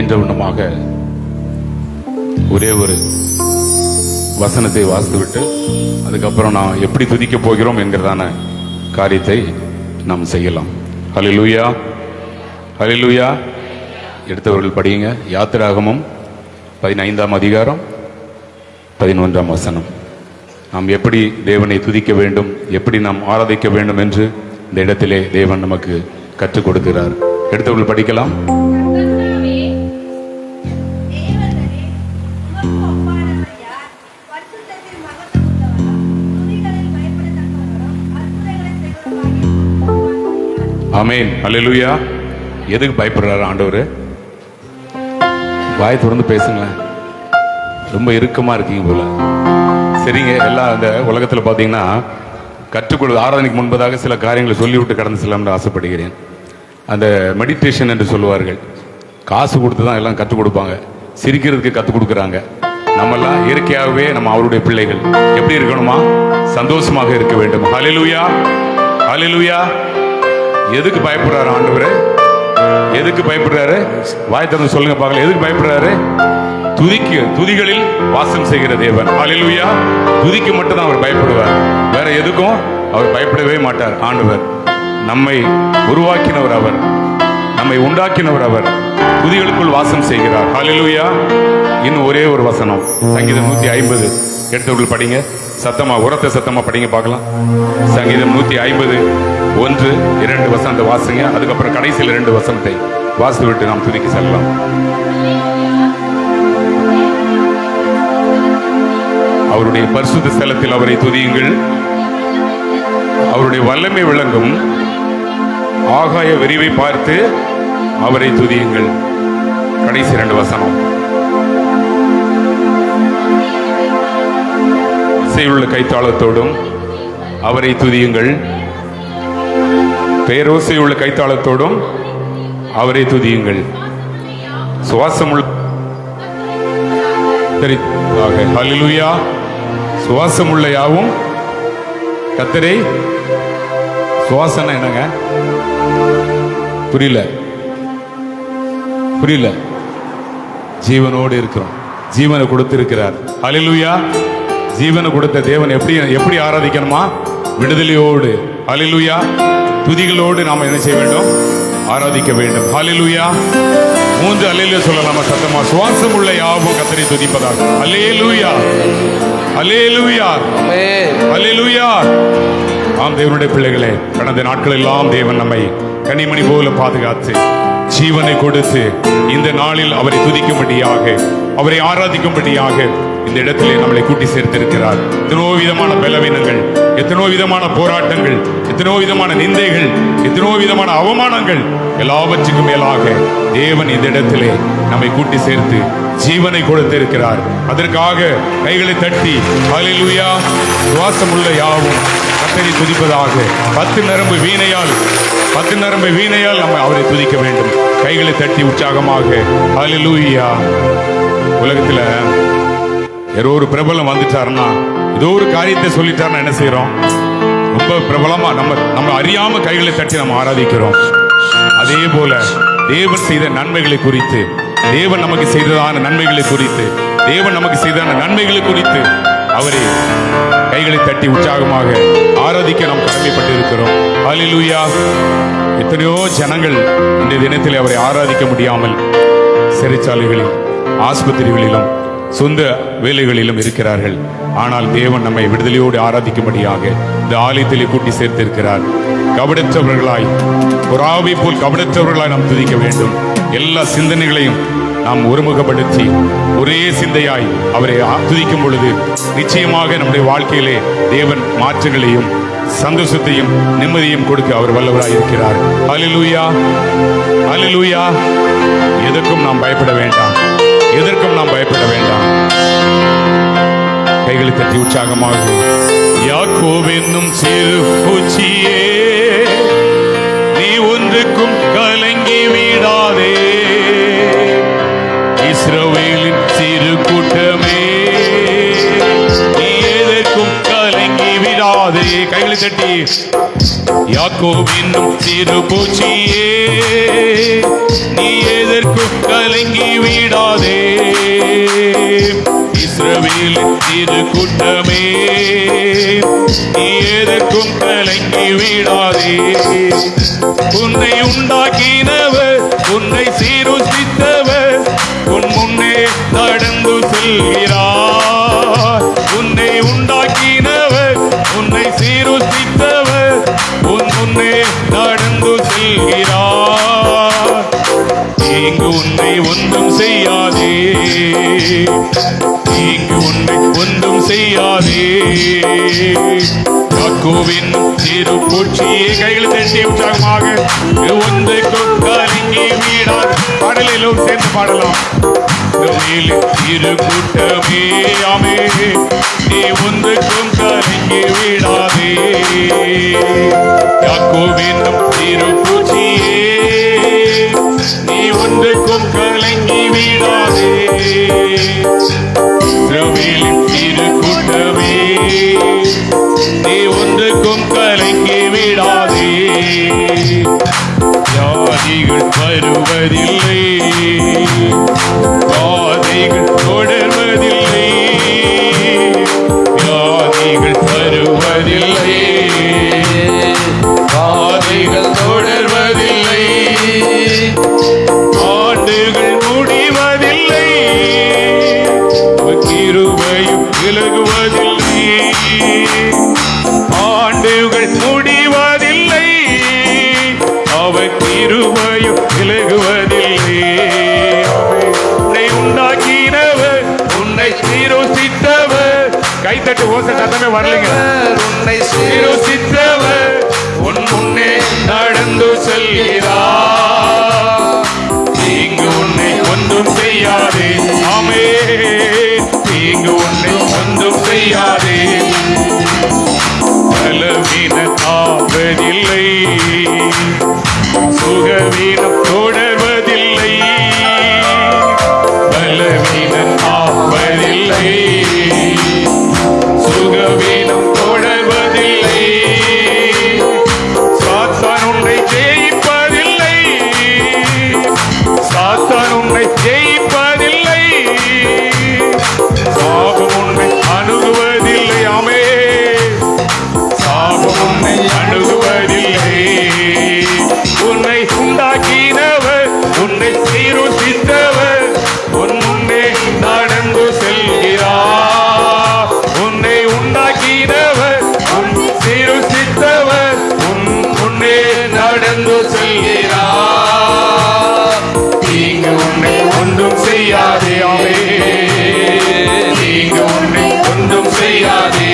என்ற வண்ணமாக ஒரே ஒரு வசனத்தை வாசித்துவிட்டு அதுக்கப்புறம் நாம் எப்படி துதிக்கப் போகிறோம் என்கிறதான காரியத்தை நாம் செய்யலாம். ஹல்லேலூயா, ஹல்லேலூயா. எடுத்தவர்கள் படியுங்க. யாத்திராகமம் 15ஆம் அதிகாரம் 11ஆம் வசனம். நாம் எப்படி தேவனை துதிக்க வேண்டும், எப்படி நாம் ஆராதிக்க வேண்டும் என்று இந்த இடத்திலே தேவன் நமக்கு கற்றுக் கொடுக்கிறார். எடுத்தவர்கள் படிக்கலாம். ஆமென், அல்லேலூயா. எதுக்கு பயப்படுறாரு ஆண்டவர்? வாயை திறந்து பேசுங்களேன். ரொம்ப இறுக்கமா இருக்கீங்க போல. சரிங்க. எல்லாம் அந்த உலகத்தில் பார்த்தீங்கன்னா கற்றுக்கொடு ஆராதனைக்கு முன்பதாக சில காரியங்களை சொல்லிவிட்டு கடந்து செல்லலாம்னு ஆசைப்படுகிறேன். அந்த மெடிடேஷன் என்று சொல்லுவார்கள். காசு கொடுத்து தான் எல்லாம் கற்றுக் கொடுப்பாங்க. சிரிக்கிறதுக்கு கற்றுக் கொடுக்குறாங்க. நம்மெல்லாம் இயற்கையாகவே நம்ம அவருடைய பிள்ளைகள் எப்படி இருக்கணுமா? சந்தோஷமாக இருக்க வேண்டும். ஹல்லேலூயா, ஹல்லேலூயா. எதுக்கு பயப்படுறாரு ஆண்டவர்? எதுக்கு பயப்படுறாரு? வாய் திறந்து சொல்லுங்க பார்க்கலாம். எதுக்கு பயப்படுறாரு? துதிகளில் வாசம் செய்கிற தேவன். ஹல்லேலூயா. துதிக்கு மட்டும் தான் அவர் பயப்படுவார். வேற எதுக்கும் அவர் பயப்படவே மாட்டார். ஆண்டவர் நம்மை உருவாக்கினவர், அவர் நம்மை உண்டாக்கினவர், அவர் துதிகளுக்குள் வாசம் செய்கிறார். ஹல்லேலூயா. இன்னும் ஒரே ஒரு வசனம், சங்கீதம் 150. எடுத்தவர்கள் படிங்க. சத்தமா, உரத்த சத்தமா படிங்க பார்க்கலாம். சங்கீதம் 150 1, 2 வசனத்தை வாசிங்க. அதுக்கப்புறம் கடைசியில் 2 வசனத்தை வாசித்து விட்டு நாம் துதிக்க செல்லலாம். அவருடைய பரிசுத்த ஸ்தலத்தில் அவரை துதியுங்கள். அவருடைய வல்லமை விளங்கும் ஆகாய விரிவை பார்த்து அவரை துதியுங்கள். கடைசி 2 வசனம். இசையுள்ள கைத்தாளத்தோடும் அவரை துதியுங்கள். பேரோசையுள்ள கைத்தாளத்தோடும் அவரை துதியுங்கள். சுவாசமுள்ள ஹல்லேலூயா. சுவாசமுள்ள யாவும் கர்த்தரை. சுவாசம் என்னங்க? புரியல, புரியல. ஜீவனோடு இருக்கிறோம். ஜீவனை கொடுத்திருக்கிறார். ஹல்லேலூயா. ஜீவனை கொடுத்த தேவன் எப்படி ஆராதிக்கணுமா? விடுதலையோடு. ஹல்லேலூயா. துதிகளோடு நாம் என்ன செய்ய வேண்டும்? ஆராதிக்க வேண்டும். ஹல்லேலூயா. 3 அல்லேலூயா சொல்லலாமா சத்தமா? சுவாசம் உள்ள யாவும் கர்த்தரை துதிப்பதாக. அல்லேலூயா, அல்லேலூயா, அல்லேலூயா. ஆம் தேவனுடைய பிள்ளைகளே, கடந்த நாட்கள் எல்லாம் தேவன் நம்மை கனிமணி போல பாதுகாத்து ஜீவனை கொடுத்து இந்த நாளில் அவரை துதிக்கும்படியாக, அவரை ஆராதிக்கும்படியாக இந்த இடத்திலே நம்மளை கூட்டி சேர்த்திருக்கிறார். எத்தனோ விதமான பலவீனங்கள், எத்தனோ விதமான போராட்டங்கள், எத்தனோ விதமான நிந்தைகள், எத்தனோ விதமான அவமானங்கள், எல்லாவற்றுக்கும் மேலாக தேவன் இந்த இடத்திலே நம்மை கூட்டி சேர்த்து ஜீவனை கொடுத்திருக்கிறார். அதற்காக கைகளை தட்டி ஹல்லேலூயா. சுவாசம் உள்ள யாவும் கர்த்தரை துதிப்பதாக. 10 நரம்பு வீணையால் நம்ம அவரை துதிக்க வேண்டும். கைகளை தட்டி உற்சாகமாக ஹல்லேலூயா. உலகத்துல யாரோ ஒரு பிரபலம் வந்துட்டாருன்னா, ஏதோ ஒரு காரியத்தை சொல்லிட்டாருன்னா என்ன செய்யறோம்? ரொம்ப பிரபலமா நம்ம அறியாம கைகளை தட்டி நம்ம ஆராதிக்கிறோம். அதே போல தேவன் செய்த நன்மைகளை குறித்து, தேவன் நமக்கு செய்ததான நன்மைகளை குறித்து, தேவன் நமக்கு செய்ததான நன்மைகளை குறித்து அவரை கைகளை தட்டி உற்சாகமாக ஆராதிக்க நாம் கடமைப்பட்டு இருக்கிறோம். ஹல்லேலூயா. எத்தனையோ ஜனங்கள் இந்த தினத்தில் அவரை ஆராதிக்க முடியாமல் சிறைச்சாலைகளில், ஆஸ்பத்திரிகளிலும், சொந்த வேலைகளிலும் இருக்கிறார்கள். ஆனால் தேவன் நம்மை விடுதலையோடு ஆராதிக்கும்படியாக இந்த ஆலயத்திலே கூட்டி சேர்த்திருக்கிறார். கபடற்றவர்களாய், புறாவை போல் கபடற்றவர்களாய் நாம் துதிக்க வேண்டும். எல்லா சிந்தனைகளையும் நாம் ஒருமுகப்படுத்தி ஒரே சிந்தையாய் அவரை துதிக்கும் பொழுது நிச்சயமாக நம்முடைய வாழ்க்கையிலே தேவன் மாற்றங்களையும் சந்தோஷத்தையும் நிம்மதியும் கொடுக்க அவர் வல்லவராய் இருக்கிறார். ஹல்லேலூயா, ஹல்லேலூயா. எதற்கும் நாம் பயப்பட வேண்டாம், எதற்கும் நாம் பயப்பட வேண்டாம். கைகளை தட்டி உற்சாகமாக யாக்கோபு என்னும் சிறு பூச்சியே, நீ ஒன்றுக்கும் கலங்கி விடாதே. இஸ்ரவேலின் சிறு கூட்டமே, நீ எதற்கும் கலங்கி விடாதே. கைகளை கைகளை தட்டி யாக்கோபின் சிறு பூச்சியே நீ எதற்கும் கலங்கி விடாதே, இஸ்ரவேலின் சிறு கூட்டமே நீ எதற்கும் கலங்கி விடாதே. உன்னை உண்டாக்கினவர் உன்னை சீருசித்தவர் உன் முன்னே நடந்து செல்கிறார். உன்னை உண்டாக்கினவர் உன்னை சீருசித்தவர் உன் முன்னே நடந்து செல்கிறார். இங்கு உன்னை ஒன்றும் செய்யாதே, இங்கு உன்னை ஒன்றும் செய்யாதே. யாக்கோபின் சிறு பூச்சியை கையில் தட்டி உற்சாகமாக ஒன்றுக்கும் கலங்கி விடாதே. பாடலிலும் சேர்ந்து பாடலாம். இரு கூட்டமே ஆமே நீ ஒன்றுக்கும் கலங்கி விடாதே. யாக்கோபின் சிறு பூச்சியே நீ ஒன்றுக்கும் கலங்கி விடாதே. இஸ்ரவேலின் சிறு கூட்டமே நீ ஒன்றுக்கும் கலங்கி விடாதே. வியாதிகள் வருவதில்லை, வாதைகள் தொடர்வதில்லை, வியாதிகள் வருவதில்லை, வாதைகள் தொடர்வதில்லை, ஆண்டுகள் முடிவதில்லை, கிருபையும் விலகுவதில்லை, ஆண்டுகள் முடிவதில்லை, அவர் கிருபையும் விலகுவதில்லை. உன்னை உண்டாக்கினவர் உன்னை சீரோசித்தவர், கைத்தட்டு ஓசை சத்தமே வரலைங்க. உன்னை சீரோசித்தவர் உன் முன்னே நடந்து செல்கிறார். இங்கு உன்னை ஒன்றும் செய்யாதே, ஆமே இங்கு உன்னை ஒன்றும் செய்யாதே. பலவீனம் ஆவதில்லை, சுகவீனம் தொடர்வதில்லை, பலவீனம் ஆவதில்லை, சுகவீனம் தொடர்வதில்லை, சாத்தான் உன்னை ஜெயிப்பதில்லை, சாத்தான் உன்னை ஜெயிப்பதில்லை, சாபம் உன்னை அணுகுவதில்லை, ஆமே சாபம் உன்னை அணுகுவதில்லை. உன்னை உண்டாக்கினவர் உன்னை சீருசித்தவர் உன் முன்னே நடந்து செல்கிறார். உன்னை உண்டாக்கினவர் உன் சீருசித்தவர் உன் முன்னே நடந்து செல்கிறார். இங்கு உன்னை ஒன்றும் செய்யாதே, ஆமே இங்கு உன்னை ஒன்றும் செய்யாதே.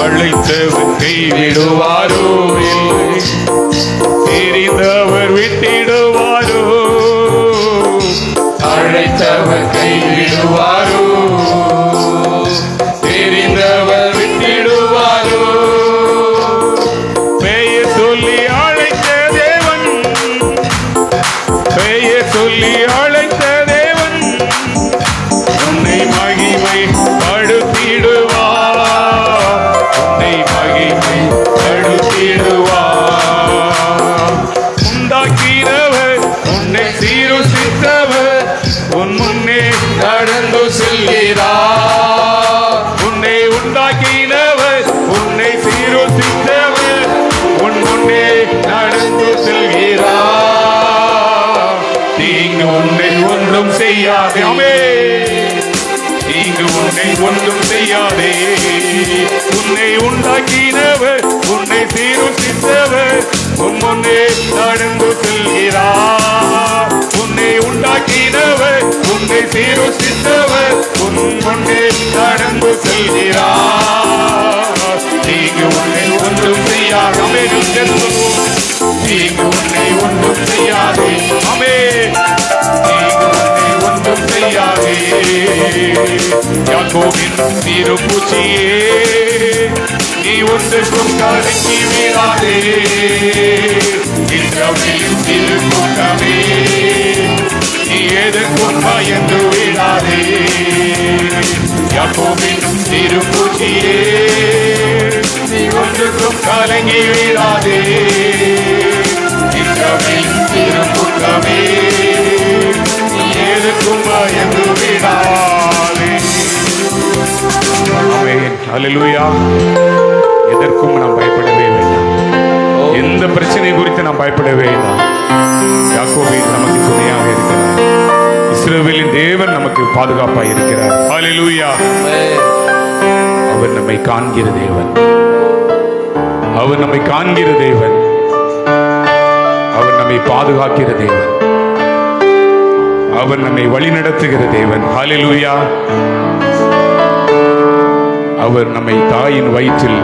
அழைத்தவர் கைவிடுவாரோ இல்லை, தெரிந்தவர் விட்டிடுவாரோ, அழைத்தவர் கைவிடுவாரோ, தெரிந்தவர் விட்டிடுவாரோ. பெயர் சொல்லி அழைத்த தேவன், பெயர் சொல்லி அழைத்த தேவன் உன்னை மகிமை படுத்திடுவார், உன்னை மகிமை படுத்திடுவார். உண்டாக்கினவர் உன்னை சீருசித்தவர் உன் முன்னே நடந்து செல்கிறார். உன்னை உண்டாக்கினவர் உன்னை சீருசித்தவர் உன் முன்னே நடந்து செல்கிறார். தீங்கு உன்னை ஒன்றும் செய்யாதே, ஆமே தீங்கு உன்னை ஒன்றும் செய்யாதே. உன்னை உண்டாக்கினவர் உன்னை சீருசித்தவர் உன் முன்னே நடந்து செல்கிறார். உன்னை உண்டாக்கினவர் உன்னை சீருசித்தவர் உன் முன்னே நடந்து செல்கிறார். தீங்கு உன்னை ஒன்றும் செய்யாதே, தீங்கு உன்னை ஒன்றும் செய்யாதே, ஆமே தீங்கு உன்னை ஒன்றும் செய்யாதே. யாக்கோபின் சிறு பூச்சியே நீ ஒன்றுக்கும் கலங்கி விடாதே, இஸ்ரவேலின் சிறு கூட்டமே நீ எதற்கும் பயந்து விடாதே. யாக்கோபின் சிறு பூச்சியே நீ ஒன்றுக்கும் கலங்கி விடாதே. இஸ்ரவேலின் திருமுகமே, நீ எதற்கும் பயந்து விடாதே. ஆமென். ஹல்லேலூயா. எதற்கும் நாம் பயப்படவே வேண்டாம். எந்த பிரச்சனை குறித்து நாம் பயப்படவே வேண்டாம். யாக்கோபு நமக்கு துணையாக இருக்கிறார். இஸ்ரவேலின் தேவன் நமக்கு பாதுகாப்பாக இருக்கிறார். ஹல்லேலூயா. அவர் நம்மை காண்கிற தேவன். அவர் நம்மை காண்கிற தேவன். அவர் நம்மை பாதுகாக்கிற தேவன். அவர் நம்மை வழிநடத்துகிற தேவன். ஹல்லேலூயா. அவர் நம்மை தாயின் வயிற்றில்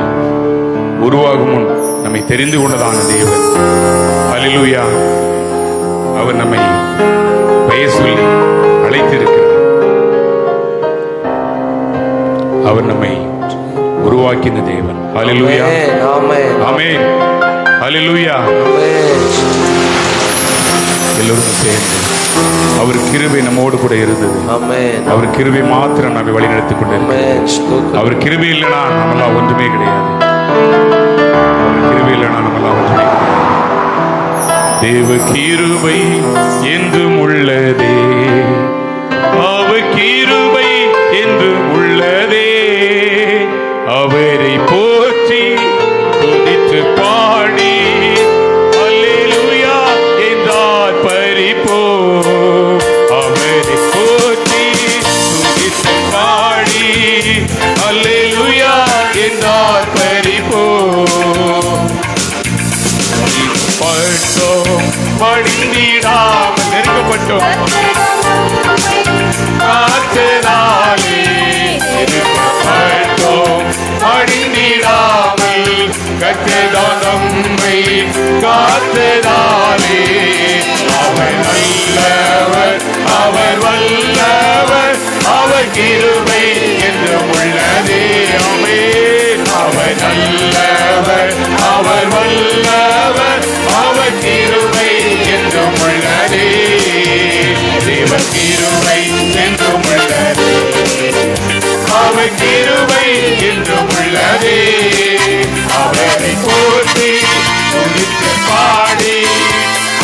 உருவாகும் முன் நம்மை தெரிந்து கொண்டதான தேவன். ஹல்லேலூயா. அவர் நம்மை பெயர் சொல்லி அழைத்திருக்கிறார். அவர் நம்மை உருவாக்கின தேவன். ஹல்லேலூயா. ஆமென். ஹல்லேலூயா. எல்லோரும் சேர்ந்து அவர் கிருபை நம்மோடு கூட இருந்தது. அவர் கிருபை மாத்திரம் நம்மை வழி நடத்தி கொண்டிருக்கிறார். அவர் கிருபை இல்லைனா நம்மளாம் ஒன்றுமே கிடையாது. அவர் கிருபை இல்லைனா நம்மளாம் ஒன்றுமே கிடையாது. தேவ கிருபை என்றும் உள்ளதே. அவர் கிருபை என்றும் உள்ளதே. அவரை போற்றி துதித்து பாடி அல்லேலூயா என்றார் பரிபோ. அவரை போற்றி துதித்து பாடி அல்லேலூயா என்றார் பரிபோ. பட்டோம் படிந்திடாமல் நெருக்கப்பட்டோம் காத்தனாலே. பட்டோம் படிந்திடாமல் கத்ததான் நம்மை காத்ததாலே. அவர் நல்லவர், அவர் வல்லவர், அவர் கிருபை என்றும் உள்ளதே. ஆமென். அவர் நல்லவர், அவர் வல்லவர், அவர் கிருபை என்றும் உள்ளதே. தேவ கிருபை என்றும் உள்ளதே. அவர் கிருபை என்றும் உள்ளதே. அவரை போற்றி துதித்து பாடி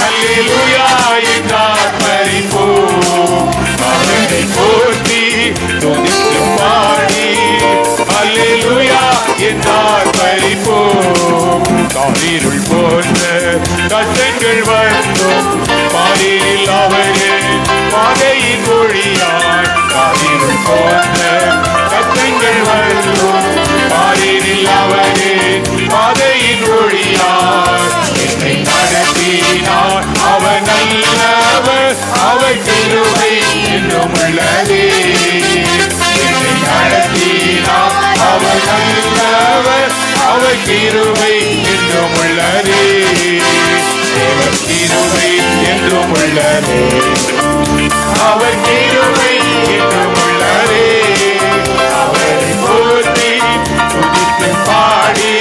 அல்லேலூயா என்றார் பரிபோம். அவரை போற்றி துதித்து பாடி அல்லேலூயா என்றார் பரிபோம். காரிருள் போன்ற கஷ்டங்கள் வந்தும் பாரில் அவரே பாதையின் மொழியாய். காரிருள் போன்ற கஷ்டங்கள் வந்தும் பாரில் அவரே பாதையின் மொழியாய். என்னை நடத்தினார் அவர் நல்லவர், அவர் கிருபை என்றும் உள்ளதே. என்னை நடத்தினார் அவர் நல்லவர், அவர் கிருபை என்றும் உள்ளதே. தேவர் கிருபை என்றும் உள்ளதே. அவர் கிருபை என்றும் உள்ளதே. அவரை போற்றி துதித்து பாடி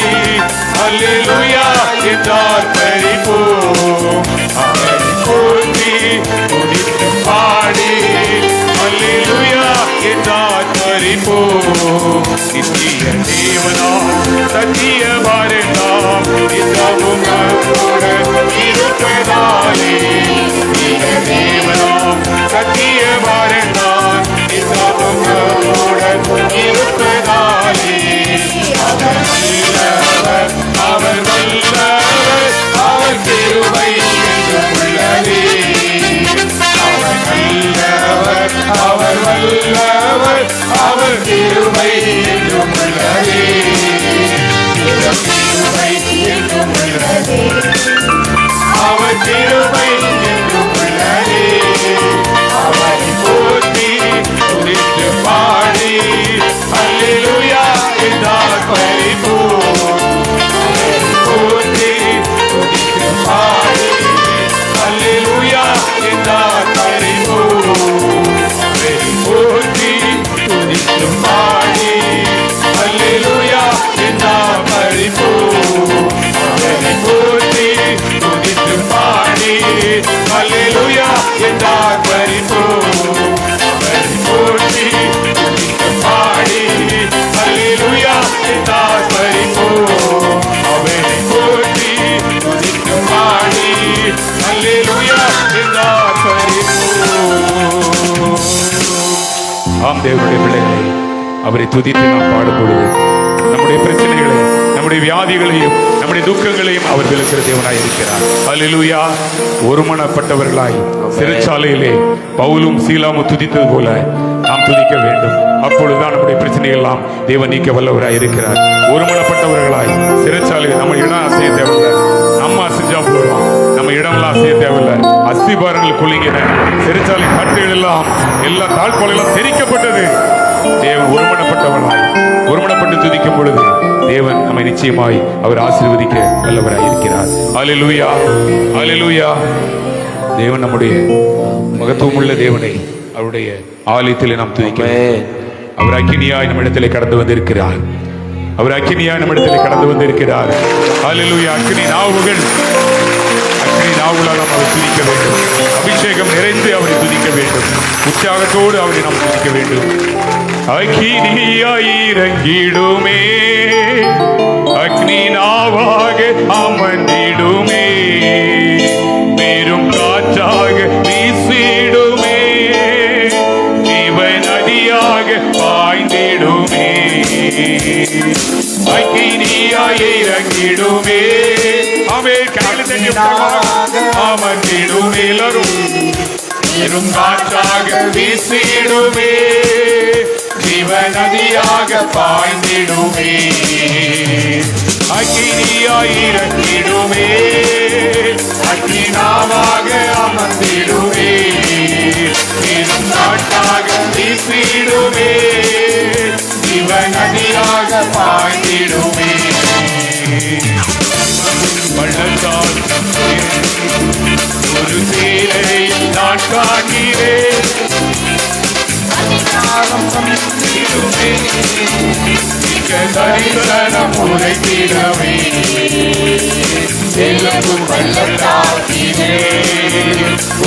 அல்லேலூயா என்றார் பரிபோம். அவரை போற்றி துதித்து பாடி அல்லேலூயா என்றார் பரிபோம். நித்திய தேவனாம் சத்திய பாரதாம் நித்தமும் நம்முடன் இருப்பதாலே. நித்திய தேவனாம் சத்திய பாரதாம் நித்தமும் நம்முடன் இருப்பதாலே. அவர் நல்லவர், அவர் வல்லவர், அவர் கிருபை என்றும் உள்ளதே. அவர் நல்லவர், அவர் வல்லவர், அவர் கிருபை என்றும் உள்ளதே. கிருபை ஆம் தேவனுடைய பிள்ளைகளை அவரை துதித்து நாம் பாடும் பொழுது நம்முடைய பிரச்சனைகளை, நம்முடைய வியாதிகளையும், நம்முடைய துக்கங்களையும் அவர் விளக்குகிற தேவனாய் இருக்கிறார். அல்லேலூயா. ஒருமனப்பட்டவர்களாய் சிறைச்சாலையிலே பவுலும் சீலாமும் துதித்தது போல நாம் துதிக்க வேண்டும். அப்பொழுதுதான் நம்முடைய பிரச்சனைகள் எல்லாம் தேவன் நீக்க வல்லவராய் இருக்கிறார். ஒருமனப்பட்டவர்களாய் சிறைச்சாலையில் நம்ம இடம் அசைய தேவையில்லை, நம்ம அசைஞ்சா போதும். நம்ம இடமெல்லாம் அசைய தேவையில்லை. அஸ்திபாரங்கள் குலுங்கின, சிறைச்சாலை கட்டுகள் எல்லாம் எல்லா தாழ்பாளெல்லாம் தெரிக்கப்பட்டது. தேவன் ஒருமனப்பட்டவர்களாய் ஒருமனப்பட்டு துதிக்கும் பொழுது தேவன் நம்மை நிச்சயமாய் அவர் ஆசீர்வதிக்க வல்லவராய் இருக்கிறார். அல்லேலூயா, அல்லேலூயா. தேவன் நம்முடைய மகத்துவமுள்ள தேவனை அவருடைய ஆலயத்தில் நாம் துதிக்கிறோம். அவர் அக்கினியாய் நம்மிடத்திலே கடந்து வந்திருக்கிறார். அவர் அக்கினியாய் நம்மிடத்திலே கடந்து வந்திருக்கிறார். அல்லேலூயா. அக்கினி நாவுகள், அக்கினி நாவுகளால் நாம் அவரை துதிக்க வேண்டும். அபிஷேகம் நிறைந்து அவரை துதிக்க வேண்டும். உற்சாகத்தோடு அவரை நாம் துதிக்க வேண்டும். அக்கினியாய் இறங்கிடுமே, அக்னி நாவாக அமர்ந்திடுமே, பெரும் காற்றாக வீசிடுமே, ஜீவ நதியாக பாய்ந்திடுமே. அக்கினியாய் இறங்கிடுமே, அமர்ந்திடுமே, எல்லாரும் பெரும் காற்றாக வீசிடுமே, ஜீவ நதியாக பாய்ந்திடுமே. அக்கினியாய் இறங்கிடுமே, அக்னி நாவாக அமர்ந்திடுமே, பெரும் காற்றாக வீசிடுமே, ஜீவ நதியாக பாய்ந்திடுமே. பள்ளத்தால் ஒரு சேலை நான் காண்கிறேன், தரிசனம் உரைத்திடவே,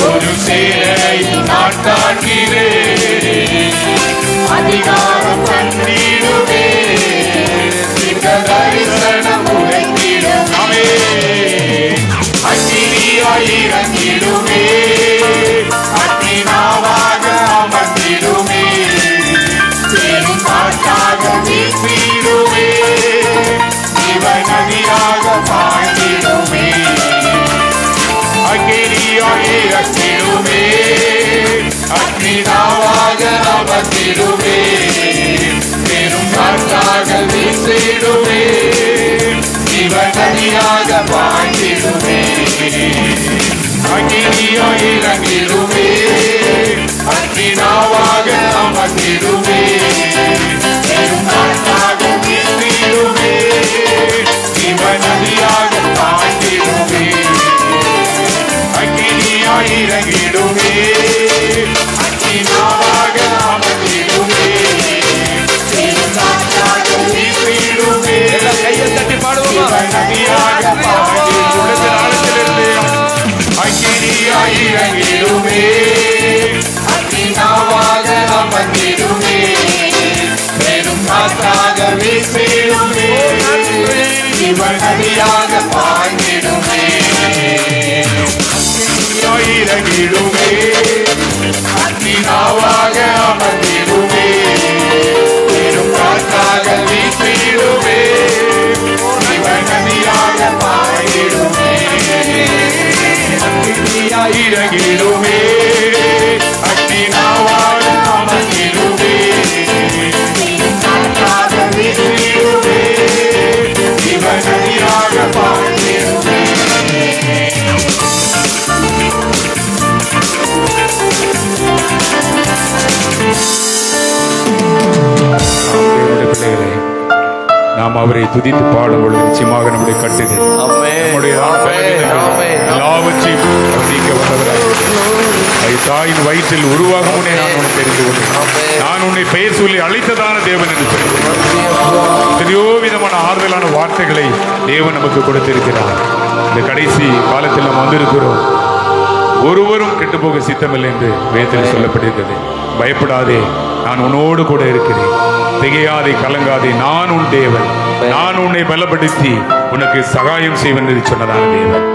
ஒரு சேலை நான் காண்கிறேன், அதிகாரம் கண்டிடுவே, தரிசனம் உரைத்திடவே. அக்கினியாய் இறங்கிடுமே, அக்னி நாவாக அமர்ந்திடுமே, பெரும் காற்றாக வீசிடுமே, ஜீவ நதியாக பாய்ந்திடுமே. அக்கினியாய் இறங்கிடுமே, அக்னி நாவாக அமர்ந்திடுமே, பெரும் காற்றாக வீசிடுமே, ஜீவ நதியாக பாய்ந்திடுமே. அக்கினியாய் இறங்கிடுமே, அக்னி நாவாக அமர்ந்திடுமே, பெரும் காற்றாக வீசிடுமே, ஜீவ நதியாக பாய்ந்திடுமே. அக்கினியாய் இறங்கிடுமே, அக்னி நாவாக அமர்ந்திடுமே, பெரும் காற்றாக வீசிடுமே, ஜீவ நதியாக பாய்ந்திடுமே. அக்கினியாய் இறங்கிடுமே, அக்னி நாவாக அமர்ந்திடுமே, பெரும் காற்றாக வீசிடுமே, ஜீவ நதியாக பாய்ந்திடுமே. அக்கினியாய் இறங்கிடுமே, அக்னி நாவாக அமர்ந்திடுமே, பெரும் காற்றாக வீசிடுமே, ஜீவ நதியாக பாய்ந்திடுமே. அக்கினியாய் இறங்கிடுமே, அக்னி நாவாக அமர்ந்திடுமே, பெரும் காற்றாக வீசிடுமே, ஜீவ நதியாக பாய்ந்திடுமே. பிள்ளைகளே, நாம் அவரை துதித்து பாடும் பொழுது நிச்சயமாக நம்முடைய கட்டுகள், நம்முடைய எல்லாவற்றையும் நீக்க வந்தவராக. தாயின் வயிற்றில் உருவாகும் முன்னே நான் உன்னை தெரிந்து கொண்டேன், நான் உன்னை பெயர் சொல்லி அழைத்ததான தேவன் என்று தெரிந்து எத்தனையோ விதமான ஆறுதலான வார்த்தைகளை தேவன் நமக்கு கொடுத்திருக்கிறார். இந்த கடைசி காலத்தில் நாம் வந்திருக்கிறோம். ஒருவரும் கெட்டுப்போக சித்தமில்லை என்று வேதத்தில் சொல்லப்பட்டிருக்கிறது. பயப்படாதே, நான் உன்னோடு கூட இருக்கிறேன், திகையாதே, கலங்காதே, நான் உன் தேவன், நான் உன்னை பலப்படுத்தி உனக்கு சகாயம் செய்வேன் என்று சொன்னதான தேவன்.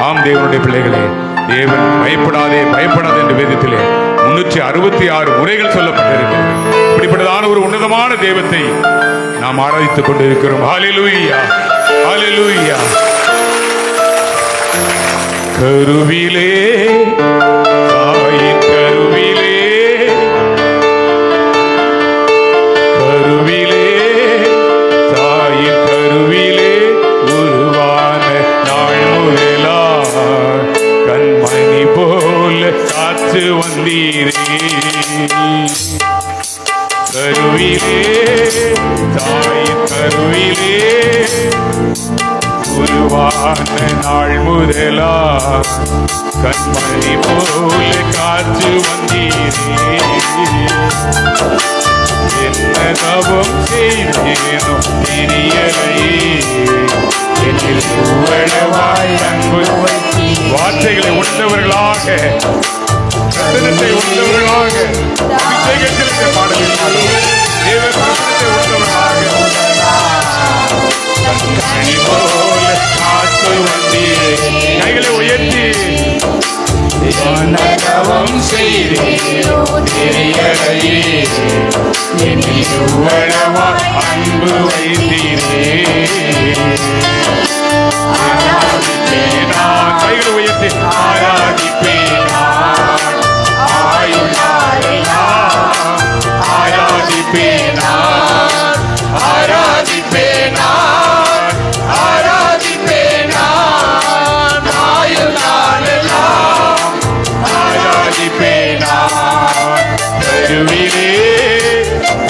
ஆம் தேவனுடைய பிள்ளைகளே, தேவன் பயப்படாதே பயப்படாதே என்று வேதத்திலே 366 முறைகள் சொல்லப்பட்டிருக்கிறது. அப்படிப்பட்டதான ஒரு உன்னதமான தெய்வத்தை நாம் ஆராதித்துக் கொண்டிருக்கிறோம். ஹல்லேலூயா, ஹல்லேலூயா. கருவிலே, தாயின் கருவிலே, கருவிலே, தாயின் கருவிலே உருவான நாள் முதலா கண்மணி போல காத்து வந்தீரே. கருவிலே, தாயின் கருவிலே உருவான நாள் முதலா கண்மணி போல காத்து வந்தீரே. என்ன தவம் செய்தேனோ தெரியலையே, என்னில் உவளவாய் அன்பு வார்த்தைகளை உணர்ந்தவர்களாக, வசனத்தை உணர்ந்தவர்களாக, அபிஷேகத்தில் இருக்க பாடலில் தேவ வசனத்தை உணர்ந்தவர்களாக கண்மணி போல காத்து வந்தீரே. கைகளை உயர்த்தி தவம் செய்தேனோ தெரியலையே, என்னில் உவளவாய் அன்பு வைத்தீரே. கைகளை உயர்த்தி ஆராதிப்பேனான், ஆயுளாரெல்லாம் ஆராதிப்பேனான், ஆராதிப்பேனான், ஆராதிப்பேனான், ஆயுளாரெல்லாம் ஆராதிப்பேனான். கருவிலே,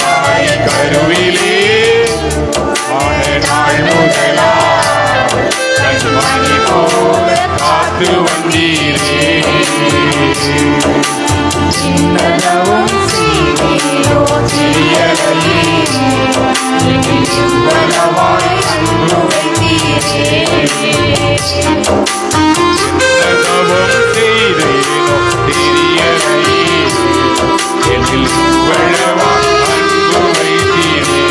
தாய் கருவிலே ஆன நாள் முதலா கண்மணி போல காத்து வந்தீரே. சின்னதவும் செய்தேனோ தெரியலையே, என்னில் உவளவாய் அன்பு வைத்தீரே. சின்னதவும் செய்தேனோ தெரியலையே, என்னில் உவளவாய் அன்பு வைத்தீரே.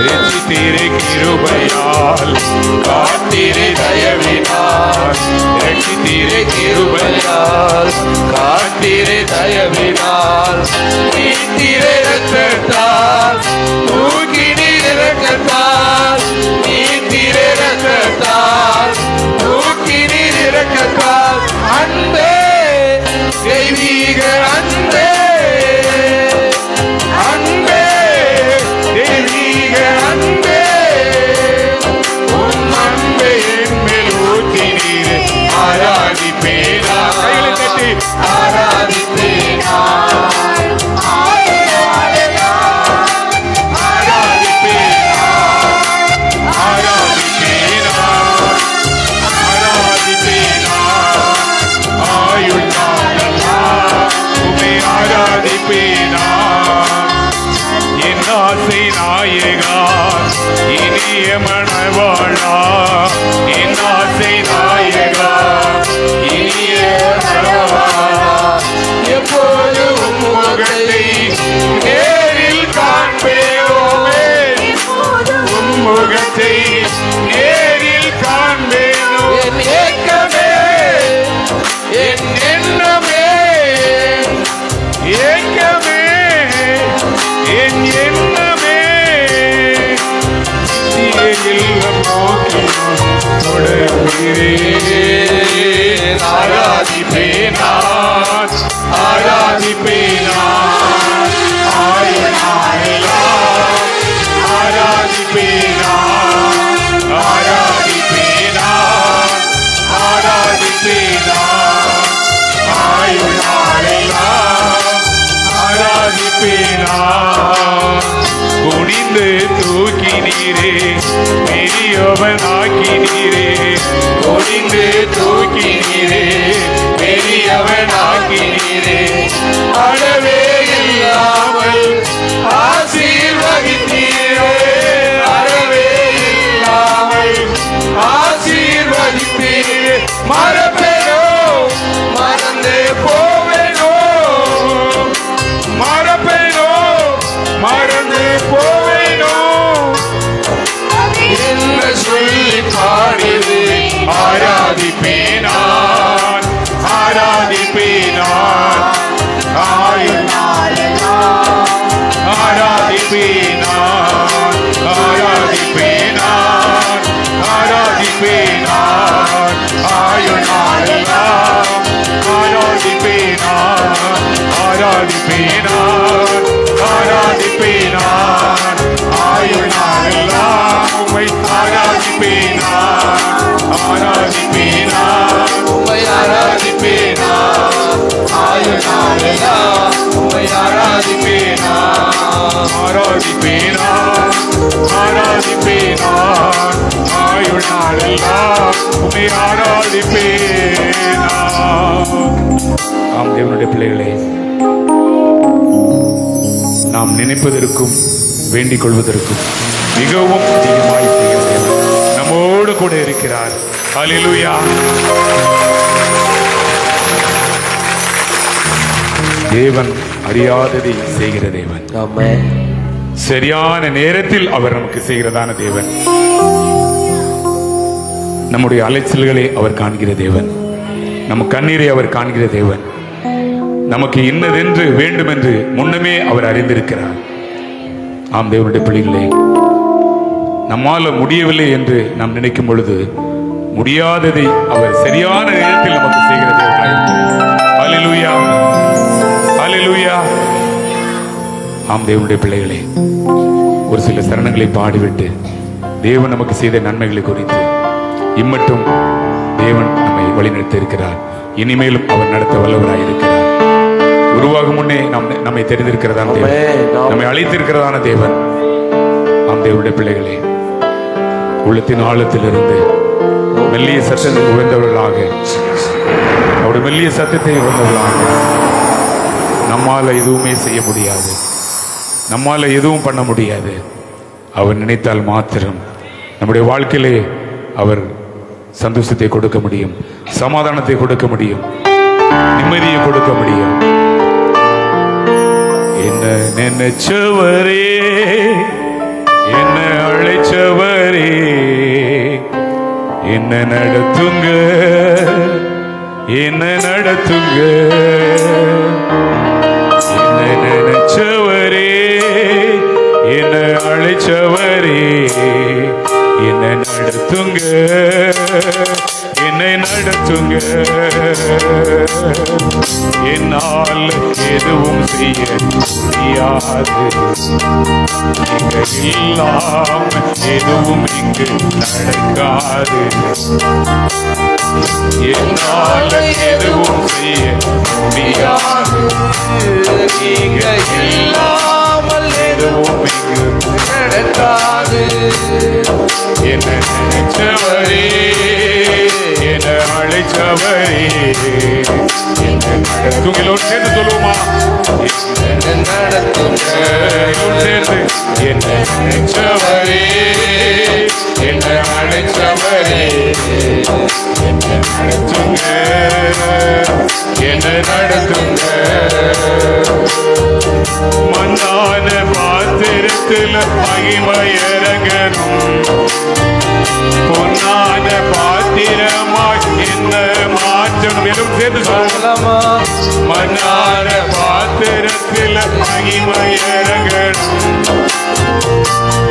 ரட்சித்தீரே கிருபையால், காத்தீரே தயவினால், ரட்சித்தீரே கிருபையால், காத்தீரே தயவினால், நீத்தீரே இரக்கத்தால், தூக்கினீர் இரக்கத்தால், நீத்தீரே இரக்கத்தால், தூக்கினீர் இரக்கத்தால், அன்பே தெய்வீக அன்பே, அன்பே தெய்வீக அன்பே, உம் அன்பை என்மேல் ஊற்றினீரே. ஆராதிப்பேனா, கைகளை தட்டி ஆராதிப்பேனா, ஆராதிப்பேனா, ஆராதிப்பேனா, ஆராதிப்பேனா, ஆயுள் நாளெல்லாம் உம்மை ஆராதிப்பேனா. என் ஆசை நாயகா, இனிய மணவாளா, என் ஆசை நாயகா, இனிய மணவாளா, எப்போது உம் முகத்தை நேரில் காண்பேனோமே, உம் முகத்தை நேரில் காண்பேனோ. என் ஏக்கமே, என் எண்ணமே, ஏக்கமே, என் எண்ணமே, இல்லம் நோக்கி தொடர்கிறேன். ஆராதிப்பேனான், ஆராதிப்பேனான், ஆயுளாரெல்லாம் ஆராதிப்பேனான், ஆராதிப்பேனான், ஆராதிப்பேனான், ஆயுளாரெல்லாம் ஆராதிப்பேனான். குனிந்து தூக்கினீரே, பெரியவன் ஆக்கினீரே, குனிந்து தூக்கினீரே, பெரியவன் ஆக்கினீரே. அளவே இல்லாமல் ஆசீர்வதித்தீரே, அளவே இல்லாமல் ஆசீர்வதித்தீரே. மறப்பேனோ, மறந்து போவேனோ, மறப்பேனோ, மறந்து போவேனோ, என்ன சொல்லி பாடிது. ஆராதிப்பேனான், ஆராதிப்பேனான், ஆயுள் ஆராதிப்பேனான் ஆராதிப்பேனான் ஆயுள் நாளெல்லாம் உம்மை ஆராதிப்பேனான் ஆராதிப்பேனான் உம்மை ஆராதிப்பேனான் ஆயுள் நாளெல்லாம் உம்மை ஆராதிப்பேனான் ஆராதிப்பேனான் ஆராதிப்பேனான் ஆயுள் நாளெல்லாம் உம்மை ஆராதிப்பேனான். ஆம் தேவனுடைய பிள்ளைகளே, நாம் நினைப்பதற்கும் வேண்டிக் கொள்வதற்கும் மிகவும் அதிகமாய் செய்கிற தேவன் நம்மோடு கூட இருக்கிறார். ஹல்லேலூயா. தேவன் அறியாததை செய்கிற தேவன். ஆமென். சரியான நேரத்தில் அவர் நமக்கு செய்கிறதான தேவன். நம்முடைய அலைச்சல்களை அவர் காண்கிற தேவன். நம் கண்ணீரை அவர் காண்கிற தேவன். நமக்கு இன்னதென்று வேண்டும் என்று முன்னமே அவர் அறிந்திருக்கிறார். ஆம் தேவனுடைய பிள்ளைகளே, நம்மால முடியவில்லை என்று நாம் நினைக்கும் பொழுது முடியாததை அவர் சரியான நேரத்தில் நமக்கு செய்கிற தேவனாய் இருக்கிறார். ஹல்லேலூயா ஹல்லேலூயா. ஆம் தேவனுடைய பிள்ளைகளே, ஒரு சில சரணங்களை பாடிவிட்டு தேவன் நமக்கு செய்த நன்மைகளை குறித்து இம்மட்டும் தேவன் நம்மை வழிநடத்த இருக்கிறார். இனிமேலும் அவர் நடத்த வல்லவராய் இருக்கிறார். உருவாகும் முன்னே நம்மை தெரிந்திருக்கிறதான தேவன், நம்மை அழைத்திருக்கிறதான தேவன். ஆம் தேவனுடைய பிள்ளைகளே, உள்ளத்தின் ஆழத்திலிருந்து மெல்லிய சத்தத்தை உயர்ந்தவர்களாக, அவருடைய மெல்லிய சத்தத்தை உயர்ந்தவர்களாக, நம்மால எதுவுமே செய்ய முடியாது, நம்மால எதுவும் பண்ண முடியாது. அவர் நினைத்தால் மாத்திரம் நம்முடைய வாழ்க்கையிலே அவர் சந்தோஷத்தை கொடுக்க முடியும், சமாதானத்தை கொடுக்க முடியும், நிம்மதியை கொடுக்க முடியும். என்ன நினைச்சவரே, என்ன அழைச்சவரே, என்ன நடத்துங்க, என்ன நடத்துங்க. என்ன நினைச்சவரே, என்ன அழைச்சவரே, என்ன நடத்துங்க, என்னை நடத்துங்க. என்னால் எதுவும் செய்ய முடியாது, நீங்க இல்லாம எதுவும் இங்கு நடக்காது. என்னால் எதுவும் செய்ய முடியாது, நீங்க இல்லாமல் எதுவும் இங்கு நடக்காது. என்ன நினைச்சவரே, என்ன அழைச்சவரே, என்ன நடத்துங்க. எல்லோரும் சேர்ந்து சொல்லுவோமா? என்ன நடத்துங்க, எல்லோரும் சேர்ந்து. என்ன நினைச்சவரே, என்ன அழைச்சவரே, என்ன நடத்துங்க, என்ன நடத்துங்க. மண்ணான பாத்திரத்தில் மகிமை இறங்கணும், பொன்னான பாத்திரமாய் என்ன மாற்றணும். எல்லாம் சேர்ந்து சொல்லலாமா? மண்ணான பாத்திரத்தில் மகிமை இறங்கணும்,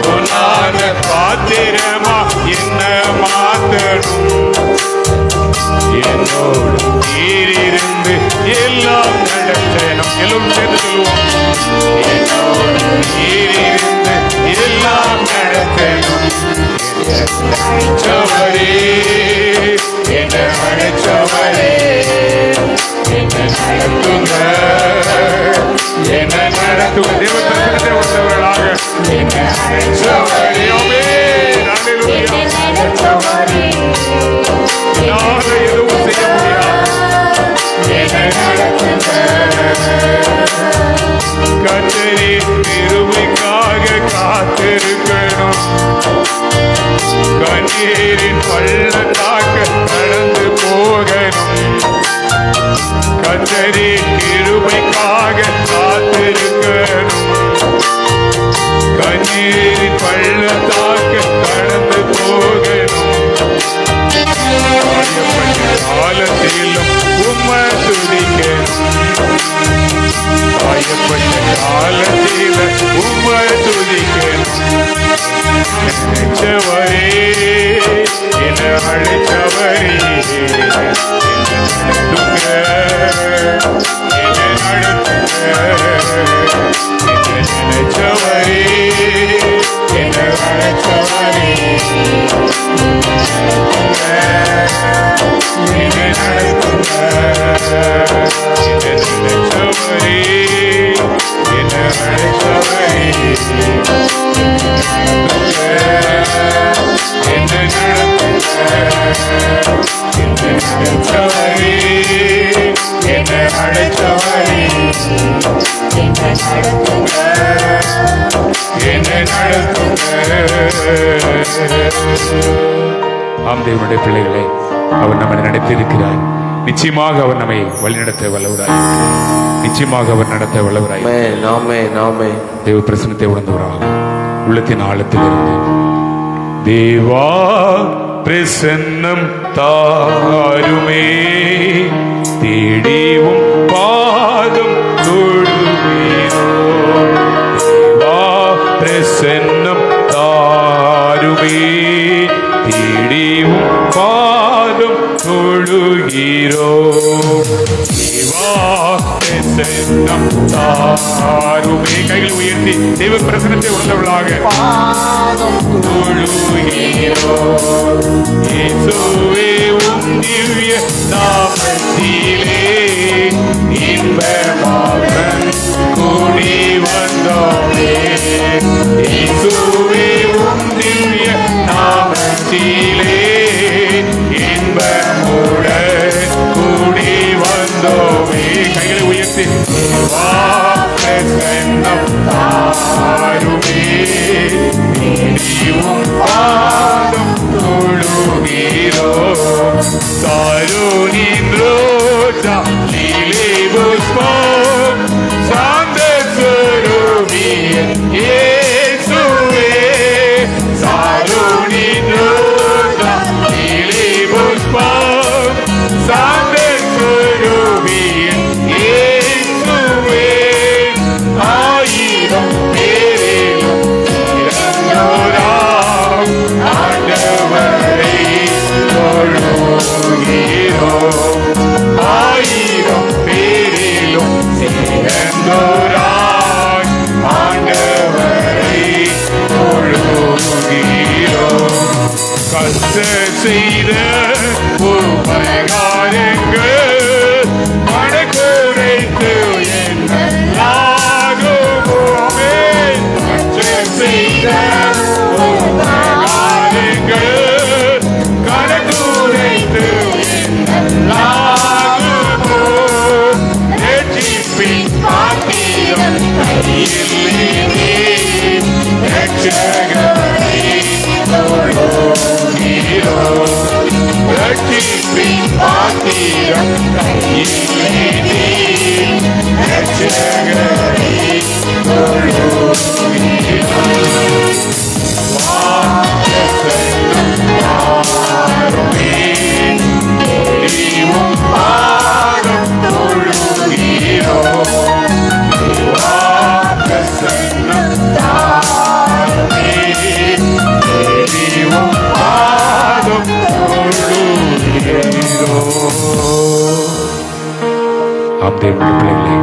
பொன்னான பாத்திரமா என்ன மாற்றணும். என்னோடு நீரிருந்து எல்லாம் நடத்தணும். எல்லோரும் சேர்ந்து சொல்லுவோம். என்னோடு நீரிருந்து எல்லாம் நடத்தணும். அழைச்சவரே, என்ன அழைச்சவரே, என்ன நடத்துங்க, என்ன நடத்துங்க. தேவ பிரசன்னத்தை உண்டவர்களாக என்ன அழைச்சவரே, ஆமென், அல்லேலூயா. என்னால எதுவும் செய்ய முடியாது, என்ன நடத்துங்க. கர்த்தரே, கிருபைக்காக காத்திருக்கணும், கண்ணீரின் பள்ளத்தாக்க கடந்து போகணும். கர்த்தரே, கிருபைக்காக காத்திருக்கணும், கண்ணீரின் பள்ளத்தாக்க கடந்து போகணும். காலத்திலும் உம்மை துதிக்கணும், காயப்பட்ட காலத்தில உம்மை துதிக்கணும். நினைச்சவரே, என்ன அழைச்சவரே, என்ன நினைச்சவரே என்னை அழைத்தவரே என்னை நடத்துங்க நினைச்சவரே என்னை அழைத்தவரே என்னை நடத்துங்க என்னை நினைச்சவரே என்னை அழைத்தவரே என்னை நடத்துங்க என்னை நடத்துங்க. ஆம் தேவனுடைய பிள்ளைகளை அவர் நம்மை நடத்தியிருக்கிறார். நிச்சயமாக அவர் நம்மை வழிநடத்த வல்லவராய், நிச்சயமாக அவர் நடத்த வல்லவராய். ஆமென் ஆமென் ஆமென். தேவ பிரசன்னத்தை உணர்ந்தவராக உள்ளத்தின் ஆழத்திலிருந்து தேவா பிரசன்னம் தாருமே தேடிவும் பாதம் தொழுவீரோ தேவா பிரசன்னம் தாருமே தேடிவும் பாதம் தொழுகிறோ தேவா பிரசன்னம் தாருமே. கைகள் உயர்த்தி தெய்வ பிரசன்னத்தை உணர்ந்தவர்களாக தொழுகிறோ இயேசுவே உம் திவ்ய நாமத்திலே இன்பமாக கூடி வந்தோமே இயேசுவே உம் திவ்ய நாமத்திலே இன்பமுடன் கூடி வந்தோமே. கைகளை உயர்த்தி பிரசன்னம் தாருமே நீயும் பாதம் தொழுகிறோ தாருணின் ரோஜா லீலை புஷ்பம் சாந்த சுரூபிய இயேசுவே தாருணின் ரோஜா லீலை புஷ்பம் சாந்த சுரூபிய இயேசுவே ஆயிரம் பேரிலும் இறந்தோராம் ஆண்டவரை தொழுகிறோம் ஆயிரம் பேரிலும் சிறந்தோராய் ஆண்டவரை தொழுகிறோம் கத்த செய்த உபகாரங்கள் மனக்குறைத்து என்னாகுமே கத்த செய்த உபகாரங்கள் கனக்குறைத்து என்னாகுமோ ரட்சிப்பின் பாத்திரம் கையிலே ரட்சகரை தொழுகிறோம் ரட்சிப்பின் பாத்திரம் கையிலே ரட்சகரை தொழுகிறோம் வாசஸ்தலம் தாருமே தெளிவும் பாதம் தொழுகிறோம் வாசஸ்தலம் தாருமே தெளிவும் பாதம் தொழுகிறோம். ஆம் தேவனுடைய பிள்ளைகளே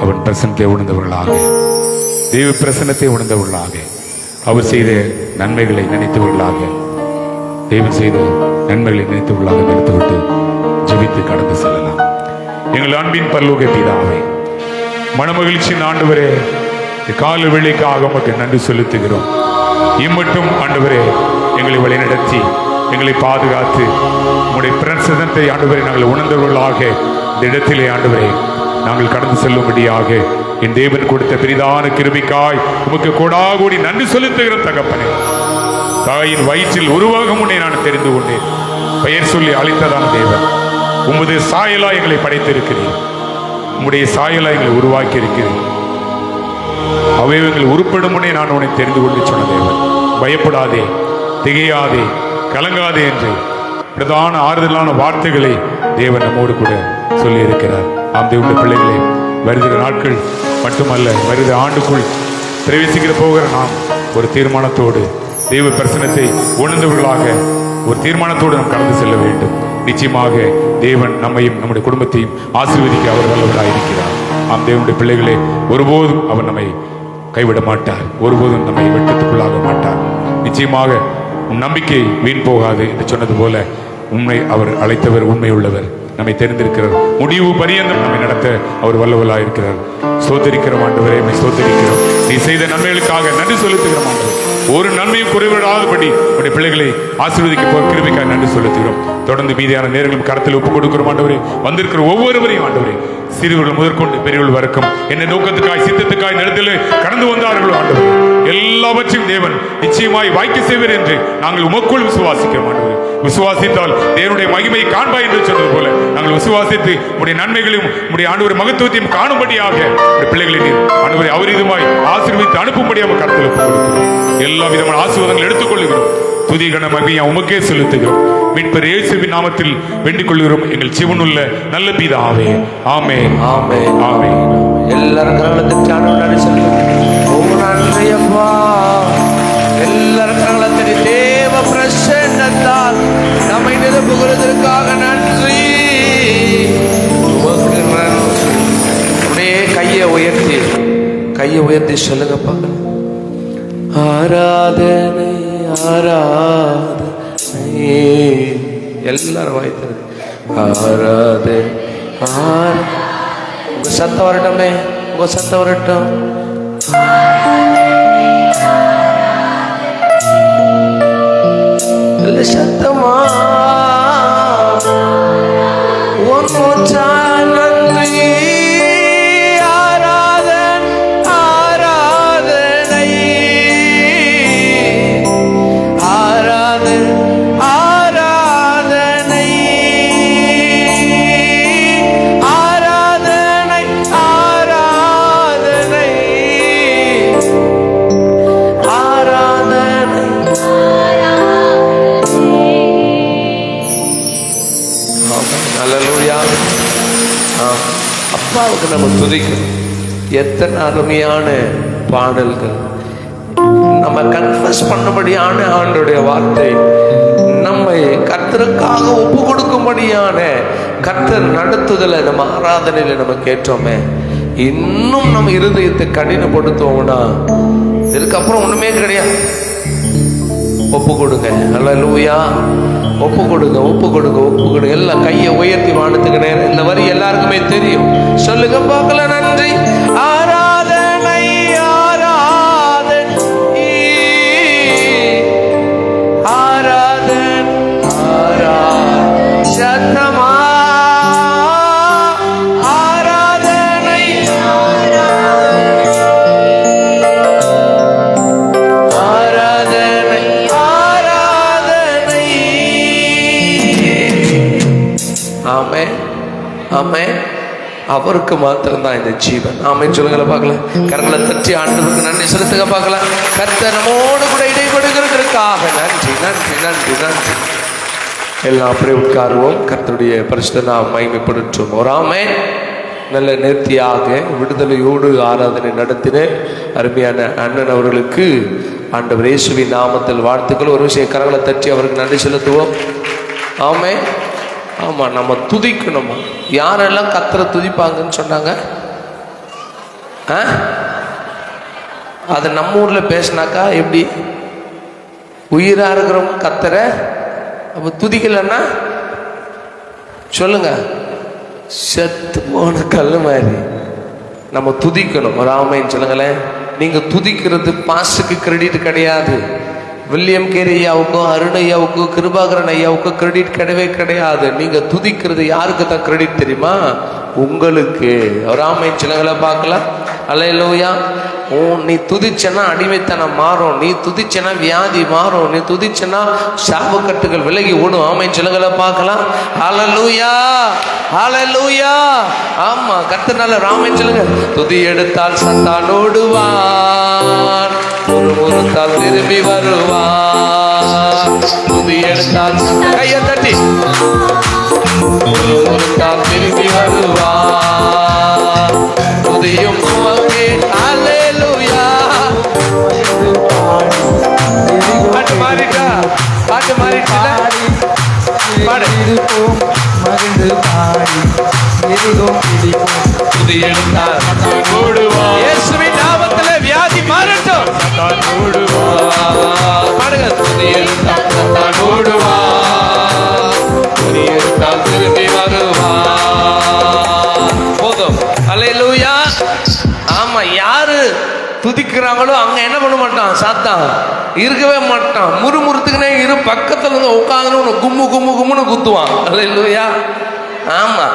அவன் பிரசன்னத்தை உணர்ந்தவர்களாக தேவ பிரசன்னத்தை உணர்ந்தவர்களாக அவர் செய்த நன்மைகளை நினைத்தவர்களாக தேவன் செய்த நன்மைகளை நினைத்தவர்களாக நிறுத்திவிட்டு ஜெபித்து கடந்து செல்லலாம். எங்கள் அன்பின் பரலோக பிதாவே மனமகிழ்ச்சியின் ஆண்டவரே கால வேளைக்காக உமக்கு நன்றி செலுத்துகிறோம். இம்மட்டும் ஆண்டவரே எங்களை வழிநடத்தி எங்களை பாதுகாத்து உங்களுடைய பிரசன்னத்தை ஆண்டவரை நாங்கள் உணர்ந்தவர்களாக இந்த இடத்திலே ஆண்டவரே நாங்கள் கடந்து செல்லும்படியாக என் தேவன் கொடுத்த பெரிதான கிருபைக்காய் உமக்கு கோடாகோடி நன்றி செலுத்துகிற தகப்பனே. தாயின் வயிற்றில் உருவாகும் முன்னே நான் தெரிந்து கொண்டேன். பெயர் சொல்லி அழைத்ததான தேவன் உமது சாயலா எங்களை படைத்திருக்கிறீர். உம்முடைய சாயலா எங்களை உருவாக்கி இருக்கிறீர். அவயவங்கள் உருப்படும் முன்னே நான் உன்னை தெரிந்து கொண்டு சொன்ன தேவன். பயப்படாதே, திகையாதே, கலங்காதே என்று பிரதான ஆறுதலான வார்த்தைகளை தேவன் நம்மோடு கூட சொல்லி இருக்கிறார். ஆம் தேவனுடைய பிள்ளைகளே, வருகிற நாட்கள் மட்டுமல்ல, வருகிற ஆண்டுக்குள் பிரவேசிக்கிற போகிற நாம் ஒரு தீர்மானத்தோடு தெய்வ பிரசனத்தை உணர்ந்தவர்களாக ஒரு தீர்மானத்தோடு நாம் கடந்து செல்ல வேண்டும். நிச்சயமாக தேவன் நம்மையும் நம்முடைய குடும்பத்தையும் ஆசீர்வதிக்க அவர் வல்லவராக இருக்கிறார். ஆம், தேவனுடைய பிள்ளைகளே, ஒருபோதும் அவர் நம்மை கைவிட மாட்டார், ஒருபோதும் நம்மை வெட்டத்துக்குள்ளாக மாட்டார். நிச்சயமாக உன் நம்பிக்கை வீண் போகாது என்று சொன்னது போல உண்மை அவர் அழைத்தவர் உண்மை உள்ளவர், நம்மை தெரிந்திருக்கிறார், முடிவு பரியந்தம் நம்மை நடத்த அவர் வல்லவராக இருக்கிறார். ஸ்தோத்திரிக்கிறோம் ஆண்டவரே, நம்மை ஸ்தோத்திரிக்கிறோம். நீ செய்த நன்மைகளுக்காக நன்றி செலுத்துகிறோம் ஆண்டவரே. ஒரு நன்மையும் குறைவிடாதபடி உடைய பிள்ளைகளை ஆசீர்வதிக்க போகிற கிருபைக்காக நன்றி செலுத்துகிறோம். தொடர்ந்து மீதியான நேரங்களும் கரத்தில் ஒப்புக் கொடுக்கிறோம் ஆண்டவரே. வந்திருக்கிற ஒவ்வொருவரையும் ஆண்டவரே, சிறுவர்கள் முதற்கொண்டு பெரியவர்கள் வரைக்கும் என்ன நோக்கத்துக்காய் சித்தத்துக்காய் நிலத்தில் கடந்து வந்தார்களோ ஆண்டவரே, எல்லாவற்றையும் தேவன் நிச்சயமாய் வாய்க்க செய்வர் என்று நாங்கள் உமக்குள் விசுவாசிக்கிறோம் ஆண்டவரே. விசுவாசித்தால் தேவனுடைய மகிமையை காண்பாய் என்று சொன்னது போல நாங்கள் விசுவாசித்து உடைய நன்மைகளையும் உடைய ஆண்டவரை மகத்துவத்தையும் காணும்படியாக பிள்ளைகளை நீர் ஆண்டவரை அவரிதமாய் ஆசீர்வதித்து அனுப்பும்படியாக கருத்தில் ஒப்புக் கொடுக்கிறோம். எல்லா விதமான ஆசீர்வாதங்களை எடுத்துக்கொள்ளுகிறோம். துதி கன மகிமையை உமக்கே செலுத்துகிறோம். மீட்பர் இயேசுவின் நாமத்தில் வேண்டிக் கொள்கிறோம் எங்கள் ஜீவனுள்ள நல்ல பிதாவே. ஆமென், ஆமென், ஆமென். எல்லாரும் கரங்களை நன்றி சொல்லுங்க. நன்றியப்பா. எல்லாரும் கரங்களை தட்டி தேவ பிரசன்னத்தால் நம்மை நிரப்புகிறதற்காக நன்றி. உமக்கு நன்றி. அப்படியே கையை உயர்த்தி சொல்லுங்க பார்க்கலாம். ஆராதனை ஆராதனை. எல்லாரும் வாய்த்தது ஆராதனை. உங்க சத்தம் வரட்டுமே, உங்க சத்தம் வரட்டும். சத்தமா one more time. நன்றி. அப்பாவுக்கு நம்ம துதிக்கணும். எத்தனை அருமையான பாடல்கள், நம்ம கன்ஃபஸ் பண்ணபடியான ஆண்டோடைய வார்த்தை, நம்மை கர்த்தருக்காக ஒப்பு கொடுக்கும்படியான கர்த்தர் நடத்துதலை நம்ம ஆராதனையில நம்ம கேட்டோமே, இன்னும் நம்ம இருதயத்தை கடினப்படுத்துவோம்னா இதுக்கப்புறம் ஒண்ணுமே கிடையாது. ஒப்பு கொடுங்க. அல்லேலூயா. ஒப்பு கொடுங்க. எல்லாம் கையை உயர்த்தி வானத்துக்கு நேரம். இந்த வரி எல்லாருக்குமே தெரியும். சொல்லுங்க பார்க்கலாம். நன்றி. ஆராதனை சத்தமா ஆமென். அவருக்கு மாத்திரம்தான் இந்த ஜீவன். ஆமென் சொல்லுங்கள பார்க்கலாம். கரங்களை தட்டி ஆண்டவருக்கு நன்றி செலுத்துங்க பார்க்கலாம். கர்த்தர் நம்மோடு கூட இடைபடுகிறதற்காக நன்றி. எல்லாம் அப்படியே உட்காருவோம். கர்த்தருடைய பரிசுத்த நாமம் மகிமைப்படட்டும். ஒரு ஆமென். நல்ல நேர்த்தியாக விடுதலையோடு ஆராதனை நடத்தின அருமையான அண்ணன் அவர்களுக்கு ஆண்டவர் இயேசுவின் நாமத்தில் வாழ்த்துக்கள். ஒரு விஷயம் கரங்களை தட்டி அவருக்கு நன்றி செலுத்துவோம். ஆமென். ஆமாம், நம்ம துதிக்கணுமா? யாரெல்லாம் கர்த்தரை துதிப்பாங்கன்னு சொன்னாங்க? அது நம்ம ஊரில் பேசினாக்கா எப்படி? உயிராக இருக்கிறவங்க கர்த்தரை அப்போ துதிக்கலன்னா சொல்லுங்க, செத்து போன கல் மாதிரி. நம்ம துதிக்கணும். ஒரு ஆமைன்னு சொல்லுங்களேன். நீங்கள் துதிக்கிறது பாஸ்டுக்கு கிரெடிட் கிடையாது. வில்லியம் கேரி ஐயாவுக்கோ அருண் ஐயாவுக்கோ கிருபாகரன் ஐயாவுக்கோ கிரெடிட் கிடையவே கிடையாது. நீங்க துதிக்கிறது யாருக்கு தான் கிரெடிட் தெரியுமா? உங்களுக்கு. ஒரு ஆமைன்னு சொல்லுங்கள பார்க்கலாம். அல்லேலூயா. நீ துதிச்சனா அடிமைத்தனம் மாறும், நீ துதிச்சனா வியாதி மாறும், நீ துதிச்சனா சாபக்கட்டுகள் விலகி ஓடும். ஆமைன்னு சொல்லுங்கள பார்க்கலாம். அல்லேலூயா, அல்லேலூயா. ஆமா, கர்த்தனால ராமன் சொல்லுங்க. துதி எடுத்தால் சத்தான் ஓடுவான், முறுமுறுத்தால் திரும்பி வருவான். துதி எடுத்தால் கையை தட்டி முறுமுறுத்தால் திரும்பி வருவான். துதியும் அல்லேலூயா. பாட்டு மாறிட்டா, பாட்டு மாறிட்டா, பாடு. துதி எடுத்தால் ஓடுவான் இயேசுவின் நாமத்திலே வியாதி மாறட்டும். சாத்தான் ஓடுவான் பாருங்க, துதி எடுத்தால் சாத்தான் ஓடுவான், துதி எடுத்தால் திரும்பி வருவான். போதும். அல்லேலூயா. ஆமா, யாரு துதிக்கிறாங்களோ அங்க என்ன பண்ண மாட்டான், சாத்தான் இருக்கவே மாட்டான். முறுமுறுத்துக்குனே இரு, பக்கத்துல இருந்து உட்காந்து கும்மு கும்மு கும்முன்னு குத்துவான். அல்லேலூயா. ஆமா,